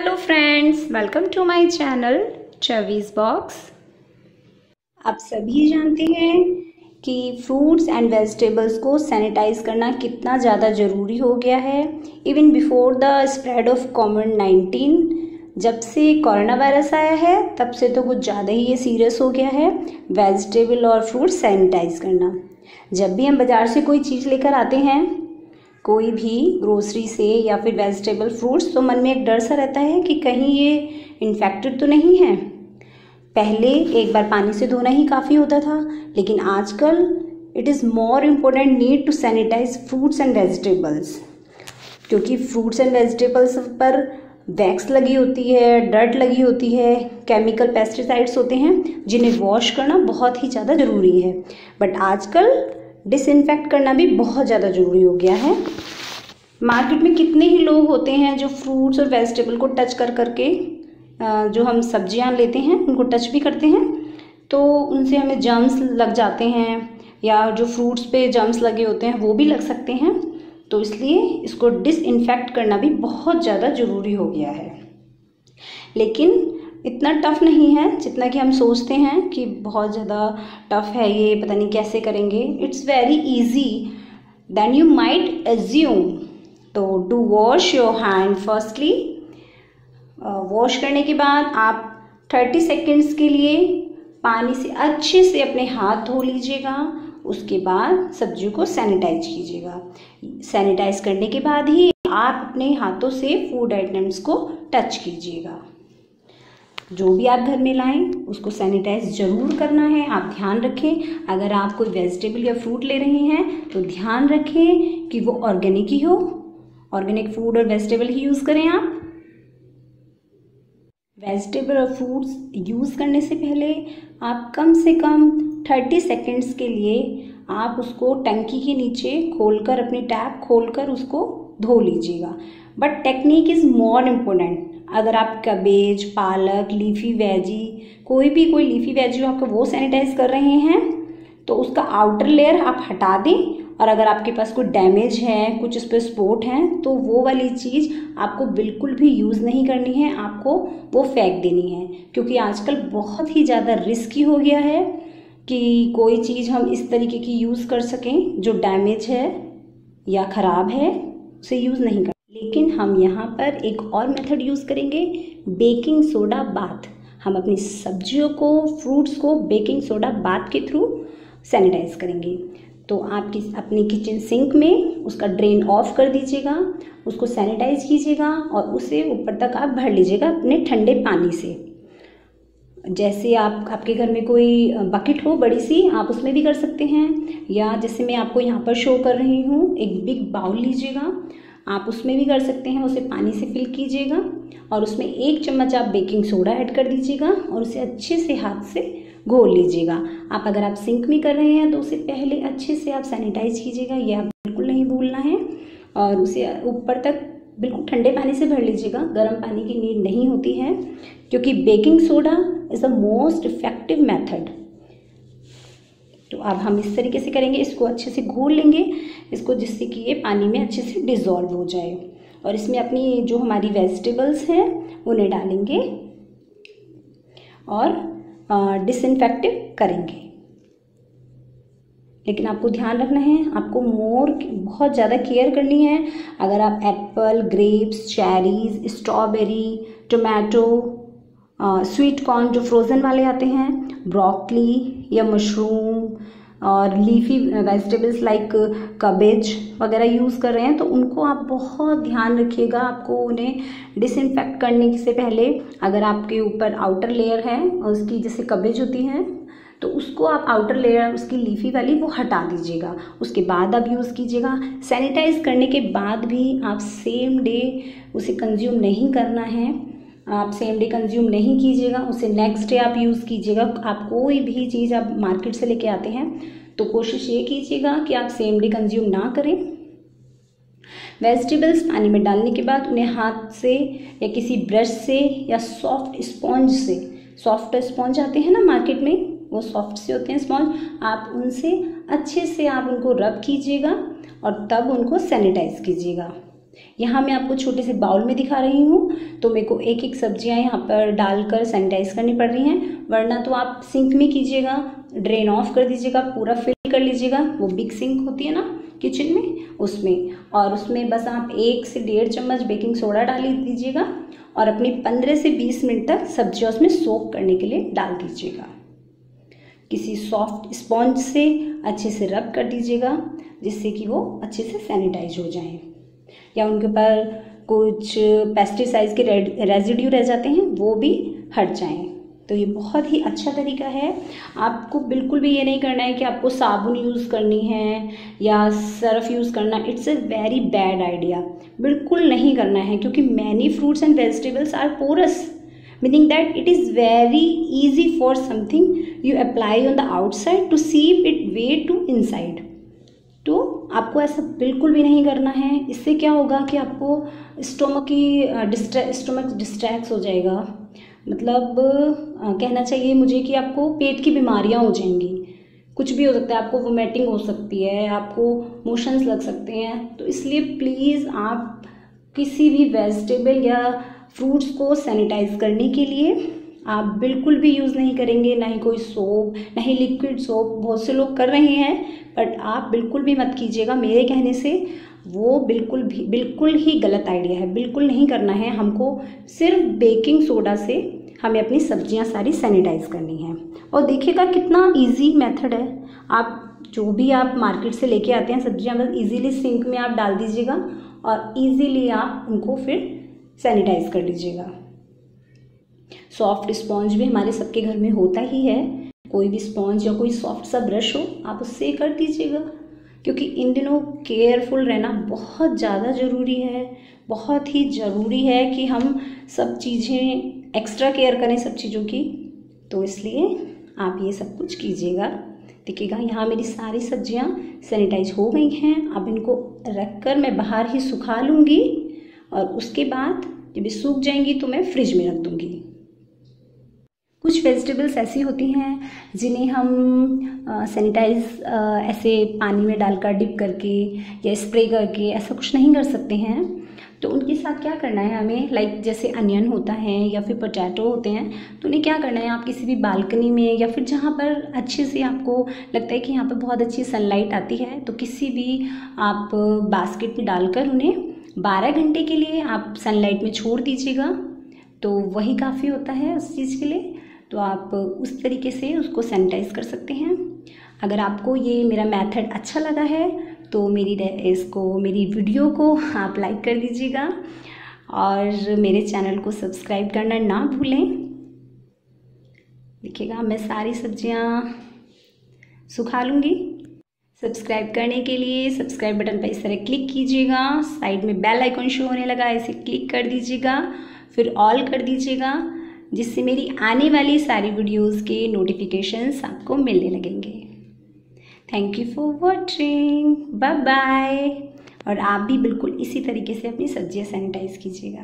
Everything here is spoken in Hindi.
Hello friends, welcome to my channel चवीज़ बॉक्स। आप सभी जानते हैं कि फ्रूट्स एंड वेजिटेबल्स को सैनिटाइज करना कितना ज़्यादा ज़रूरी हो गया है। Even before the spread of कोविड-19, जब से कोरोना वायरस आया है तब से तो कुछ ज़्यादा ही ये सीरियस हो गया है वेजिटेबल और फ्रूट सैनिटाइज करना। जब भी हम बाज़ार से कोई चीज़ लेकर आते हैं, कोई भी ग्रोसरी से या फिर वेजिटेबल फ्रूट्स, तो मन में एक डर सा रहता है कि कहीं ये इन्फेक्टेड तो नहीं है। पहले एक बार पानी से धोना ही काफ़ी होता था, लेकिन आजकल it is more important need to sanitise fruits and vegetables, क्योंकि फ्रूट्स एंड वेजिटेबल्स पर वैक्स लगी होती है, डर्ट लगी होती है, केमिकल पेस्टिसाइड्स होते हैं जिन्हें वॉश करना बहुत ही ज़्यादा ज़रूरी है। बट आजकल डिसइंफेक्ट करना भी बहुत ज़्यादा ज़रूरी हो गया है। मार्केट में कितने ही लोग होते हैं जो फ्रूट्स और वेजिटेबल को टच कर करके जो हम सब्जियां लेते हैं उनको टच भी करते हैं, तो उनसे हमें जर्म्स लग जाते हैं, या जो फ्रूट्स पे जर्म्स लगे होते हैं वो भी लग सकते हैं। तो इसलिए इसको डिसइंफेक्ट करना भी बहुत ज़्यादा ज़रूरी हो गया है। लेकिन इतना टफ़ नहीं है जितना कि हम सोचते हैं कि बहुत ज़्यादा टफ़ है ये, पता नहीं कैसे करेंगे। It's very easy then you might assume. तो do wash your hand firstly. Wash करने के बाद आप 30 सेकेंड्स के लिए पानी से अच्छे से अपने हाथ धो लीजिएगा। उसके बाद सब्जियों को सैनिटाइज कीजिएगा। सैनिटाइज करने के बाद ही आप अपने हाथों से फूड आइटम्स को टच कीजिएगा। जो भी आप घर में लाएं उसको सैनिटाइज ज़रूर करना है। आप ध्यान रखें, अगर आप कोई वेजिटेबल या फ्रूट ले रहे हैं तो ध्यान रखें कि वो ऑर्गेनिक ही हो। ऑर्गेनिक फूड और वेजिटेबल ही यूज़ करें। आप वेजिटेबल और फ्रूट्स यूज़ करने से पहले आप कम से कम 30 सेकेंड्स के लिए आप उसको टंकी के नीचे खोलकर, अपनी टैप खोलकर उसको धो लीजिएगा। But technique is more important. अगर आप कैबेज, पालक, लीफी वेजी, कोई लीफी वेजी आपको वो सैनिटाइज कर रहे हैं तो उसका आउटर लेयर आप हटा दें। और अगर आपके पास कोई डैमेज है, कुछ उस पर स्पॉट हैं, तो वो वाली चीज़ आपको बिल्कुल भी यूज़ नहीं करनी है, आपको वो फेंक देनी है। क्योंकि आजकल बहुत ही ज़्यादा रिस्की हो गया है कि कोई चीज़ हम इस तरीके की यूज़ कर सकें जो डैमेज है या ख़राब है, उसे यूज़ नहीं कर। लेकिन हम यहाँ पर एक और मेथड यूज़ करेंगे, बेकिंग सोडा बाथ। हम अपनी सब्जियों को, फ्रूट्स को बेकिंग सोडा बाथ के थ्रू सैनिटाइज करेंगे। तो आप अपनी किचन सिंक में उसका ड्रेन ऑफ कर दीजिएगा, उसको सैनिटाइज कीजिएगा और उसे ऊपर तक आप भर लीजिएगा अपने ठंडे पानी से। जैसे आपके घर में कोई बकेट हो बड़ी सी, आप उसमें भी कर सकते हैं, या जैसे मैं आपको यहाँ पर शो कर रही हूँ, एक बिग बाउल लीजिएगा, आप उसमें भी कर सकते हैं। उसे पानी से फिल कीजिएगा और उसमें 1 चम्मच आप बेकिंग सोडा ऐड कर दीजिएगा और उसे अच्छे से हाथ से घोल लीजिएगा। अगर आप सिंक में कर रहे हैं तो उसे पहले अच्छे से आप सैनिटाइज कीजिएगा, यह आप बिल्कुल नहीं भूलना है। और उसे ऊपर तक बिल्कुल ठंडे पानी से भर लीजिएगा, गर्म पानी की नीड नहीं होती है, क्योंकि baking soda is the most effective method. तो अब हम इस तरीके से करेंगे, इसको अच्छे से घोल लेंगे इसको, जिससे कि ये पानी में अच्छे से डिज़ोल्व हो जाए। और इसमें अपनी जो हमारी वेजिटेबल्स हैं उन्हें डालेंगे और डिसइंफेक्टिव करेंगे। लेकिन आपको ध्यान रखना है, आपको बहुत ज़्यादा केयर करनी है। अगर आप Apple, grapes, cherries, strawberry, tomato, sweet corn जो फ्रोज़न वाले आते हैं, ब्रोकली या मशरूम और लीफी वेजिटेबल्स लाइक कैबेज वगैरह यूज़ कर रहे हैं, तो उनको आप बहुत ध्यान रखिएगा। आपको उन्हें डिसइंफेक्ट करने से पहले, अगर आपके ऊपर आउटर लेयर है और उसकी जैसे कैबेज होती है, तो उसको आप आउटर लेयर उसकी लीफी वाली वो हटा दीजिएगा, उसके बाद आप यूज़ कीजिएगा। सैनिटाइज करने के बाद भी आप सेम डे उसे कंज्यूम नहीं करना है। आप सेम डे कंज्यूम नहीं कीजिएगा, उसे नेक्स्ट डे आप यूज़ कीजिएगा। आप कोई भी चीज़ आप मार्केट से लेके आते हैं तो कोशिश ये कीजिएगा कि आप सेम डे कंज्यूम ना करें। वेजिटेबल्स पानी में डालने के बाद उन्हें हाथ से या किसी ब्रश से या सॉफ्ट स्पॉन्ज से, सॉफ्ट स्पॉन्ज आते हैं ना मार्केट में, वो सॉफ्ट से होते हैं स्पॉन्ज, आप उनसे अच्छे से आप उनको रब कीजिएगा और तब उनको सैनिटाइज कीजिएगा। यहाँ मैं आपको छोटे से बाउल में दिखा रही हूँ, तो मेरे को एक एक सब्जियाँ यहाँ पर डालकर सैनिटाइज करनी पड़ रही हैं, वरना तो आप सिंक में कीजिएगा, ड्रेन ऑफ कर दीजिएगा, पूरा फिल कर लीजिएगा, वो बिग सिंक होती है ना किचन में, उसमें। और उसमें बस आप 1 से 1.5 चम्मच बेकिंग सोडा डाल दीजिएगा और अपनी 15 से 20 मिनट तक सब्जियाँ उसमें सोक करने के लिए डाल दीजिएगा। किसी सॉफ्ट स्पॉन्ज से अच्छे से रब कर दीजिएगा, जिससे कि वो अच्छे से सैनिटाइज हो जाएं, या उनके ऊपर कुछ पेस्टिसाइड्स के रेजिड्यू रह जाते हैं वो भी हट जाएं। तो ये बहुत ही अच्छा तरीका है। आपको बिल्कुल भी ये नहीं करना है कि आपको साबुन यूज़ करनी है या सर्फ यूज़ करना, it's a very bad idea. बिल्कुल नहीं करना है, क्योंकि many fruits and vegetables are porous, meaning that it is very easy for something you apply on the outside to seep it way to inside. तो आपको ऐसा बिल्कुल भी नहीं करना है। इससे क्या होगा कि आपको स्टोमक डिस्ट्रैक्ट हो जाएगा, मतलब कहना चाहिए मुझे कि आपको पेट की बीमारियां हो जाएंगी, कुछ भी हो सकता है, आपको वोमिटिंग हो सकती है, आपको मोशंस लग सकते हैं। तो इसलिए प्लीज़ आप किसी भी वेजिटेबल या फ्रूट्स को सैनिटाइज करने के लिए आप बिल्कुल भी यूज़ नहीं करेंगे, ना ही कोई सोप, ना ही लिक्विड सोप। बहुत से लोग कर रहे हैं, बट आप बिल्कुल भी मत कीजिएगा मेरे कहने से। वो बिल्कुल ही गलत आइडिया है, बिल्कुल नहीं करना है। हमको सिर्फ बेकिंग सोडा से हमें अपनी सब्जियां सारी सैनिटाइज करनी है। और देखिएगा कितना इजी मेथड है। आप जो भी आप मार्केट से लेके आते हैं सब्जियां, बस इजीली सिंक में आप डाल दीजिएगा और इजीली आप उनको फिर सैनिटाइज कर लीजिएगा। सॉफ्ट स्पॉन्ज भी हमारे सबके घर में होता ही है, कोई भी स्पॉन्ज या कोई सॉफ्ट सा ब्रश हो आप उससे कर दीजिएगा, क्योंकि इन दिनों केयरफुल रहना बहुत ज़्यादा ज़रूरी है। बहुत ही ज़रूरी है कि हम सब चीज़ें एक्स्ट्रा केयर करें सब चीज़ों की। तो इसलिए आप ये सब कुछ कीजिएगा। देखिएगा यहाँ मेरी सारी सब्जियाँ सैनिटाइज हो गई हैं। अब इनको रख कर मैं बाहर ही सुखा लूँगी और उसके बाद जब ये सूख जाएंगी तो मैं फ्रिज में रख दूँगी। कुछ वेजिटेबल्स ऐसी होती हैं जिन्हें हम सैनिटाइज ऐसे पानी में डालकर डिप करके या स्प्रे करके ऐसा कुछ नहीं कर सकते हैं। तो उनके साथ क्या करना है हमें, लाइक जैसे अनियन होता है या फिर पोटैटो होते हैं, तो उन्हें क्या करना है, आप किसी भी बालकनी में या फिर जहाँ पर अच्छे से आपको लगता है कि यहाँ पर बहुत अच्छी सनलाइट आती है, तो किसी भी आप बास्केट में डालकर उन्हें 12 घंटे के लिए आप सनलाइट में छोड़ दीजिएगा। तो वही काफ़ी होता है उस चीज़ के लिए। तो आप उस तरीके से उसको सैनिटाइज कर सकते हैं। अगर आपको ये मेरा मेथड अच्छा लगा है तो मेरी वीडियो को आप लाइक कर दीजिएगा और मेरे चैनल को सब्सक्राइब करना ना भूलें। देखिएगा मैं सारी सब्जियां सुखा लूँगी। सब्सक्राइब करने के लिए सब्सक्राइब बटन पर इस तरह क्लिक कीजिएगा, साइड में बेल आइकन शो होने लगा है, इसे क्लिक कर दीजिएगा, फिर ऑल कर दीजिएगा, जिससे मेरी आने वाली सारी वीडियोस के नोटिफिकेशंस आपको मिलने लगेंगे। Thank you for watching, bye bye. और आप भी बिल्कुल इसी तरीके से अपनी सब्जियां सैनिटाइज कीजिएगा।